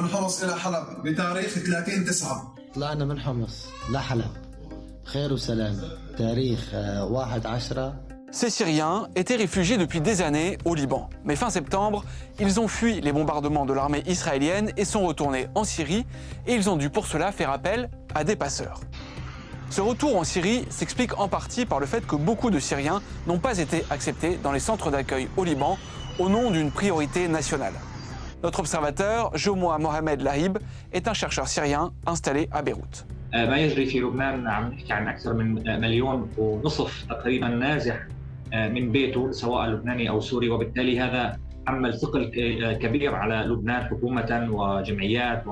من حمص إلى حلب بتاريخ 30/9. طلعنا من حمص لحلب خير وسلام تاريخ 1/10. Ces Syriens étaient réfugiés depuis des années au Liban. Mais fin septembre, ils ont fui les bombardements de l'armée israélienne et sont retournés en Syrie, et ils ont dû pour cela faire appel à des passeurs. Ce retour en Syrie s'explique en partie par le fait que beaucoup de Syriens n'ont pas été acceptés dans les centres d'accueil au Liban au nom d'une priorité nationale. Notre observateur, Jomoa Mohamed Lahib, est un chercheur syrien installé à Beyrouth. ما يجري في لبنان عم نحكي عن أكثر من 1.5 مليون تقريبا نازح من بيته سواء لبناني أو سوري، وبالتالي هذا حمل ثقل كبير على لبنان حكومة وجمعيات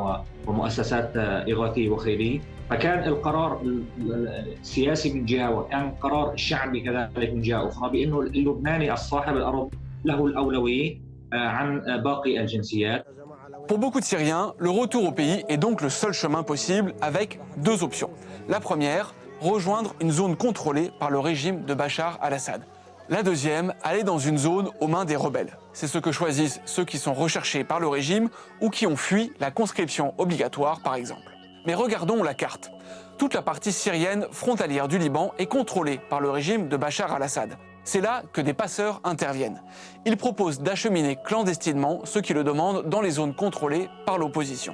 ومؤسسات إغاثية وخيرية. فكان القرار السياسي من جهة وكان القرار الشعبي كذلك من جهة أخرى بأنه اللبناني الصاحب الأرض له الأولوية عن باقي الجنسيات. Pour beaucoup de Syriens, le retour au pays est donc le seul chemin possible avec deux options. La première, rejoindre une zone contrôlée par le régime de Bachar al-Assad. La deuxième, aller dans une zone aux mains des rebelles. C'est ce que choisissent ceux qui sont recherchés par le régime ou qui ont fui la conscription obligatoire, par exemple. Mais regardons la carte. Toute la partie syrienne frontalière du Liban est contrôlée par le régime de Bachar al-Assad. C'est là que des passeurs interviennent. Ils proposent d'acheminer clandestinement ceux qui le demandent dans les zones contrôlées par l'opposition.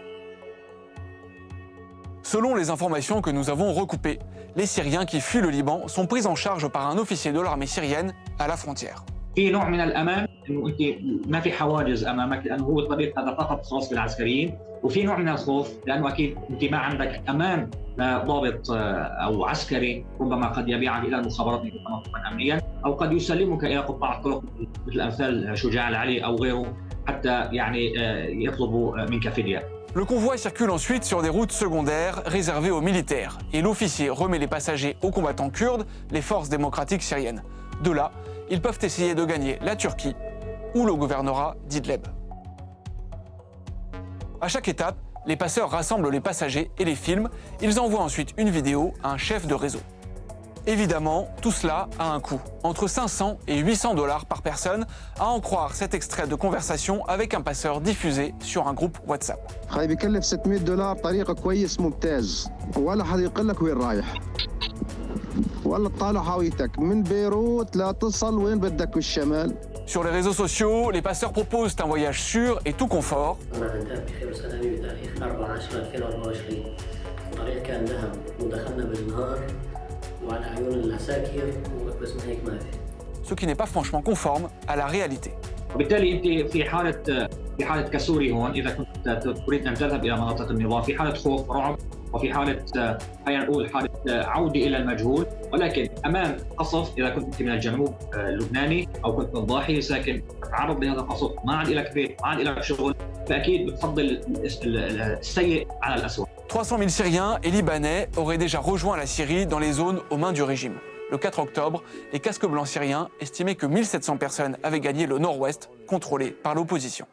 Selon les informations que nous avons recoupées, les Syriens qui fuient le Liban sont pris en charge par un officier de l'armée syrienne à la frontière. في نوع من الأمان إنه أنت ما في حواجز أمامك لأنه هو الطريق هذا فقط خاص بالعسكريين، وفي نوع من الخوف لأنه أكيد أنت ما عندك أمان لضابط أو عسكري ربما قد يبيعك إلى المخابرات تنظيما أمنيا أو قد يسلمك إلى قطاع الطرق مثل أمثال شجاع العلي أو غيره حتى يعني يطلبوا منك فدية. Le convoi circule ensuite sur des routes secondaires réservées aux militaires et l'officier remet les passagers aux combattants kurdes, les forces démocratiques syriennes. De là, ils peuvent essayer de gagner la Turquie ou le gouvernorat d'Idleb. À chaque étape, les passeurs rassemblent les passagers et les filment. Ils envoient ensuite une vidéo à un chef de réseau. Évidemment, tout cela a un coût, entre 500 et 800 $ par personne, à en croire cet extrait de conversation avec un passeur diffusé sur un groupe WhatsApp. بيكلف $600 طريقة كويس ممتاز ولا حد يقول لك وين رايح ولا تطالع حاويتك من بيروت لا تصل وين بدك بالشمال. Sur les réseaux sociaux, les passeurs proposent un voyage sûr et tout confort. Ce qui n'est pas franchement conforme à la réalité. وبالتالي انت في حاله كسوري هون اذا كنت تريد ان تذهب الى مناطق النضال في حاله خوف رعب وفي حاله خلينا نقول حاله عوده الى المجهول، ولكن امام قصف اذا كنت من الجنوب اللبناني او كنت من ضاحيه ساكن تتعرض لهذا القصف ما عاد لك بيت ما عاد لك شغل، فاكيد بتفضل السيء على الاسوء. 300 000 Syriens et Libanais auraient déjà rejoint la Syrie dans les zones aux mains du régime. Le 4 octobre, les casques blancs syriens estimaient que 1700 personnes avaient gagné le nord-ouest, contrôlé par l'opposition.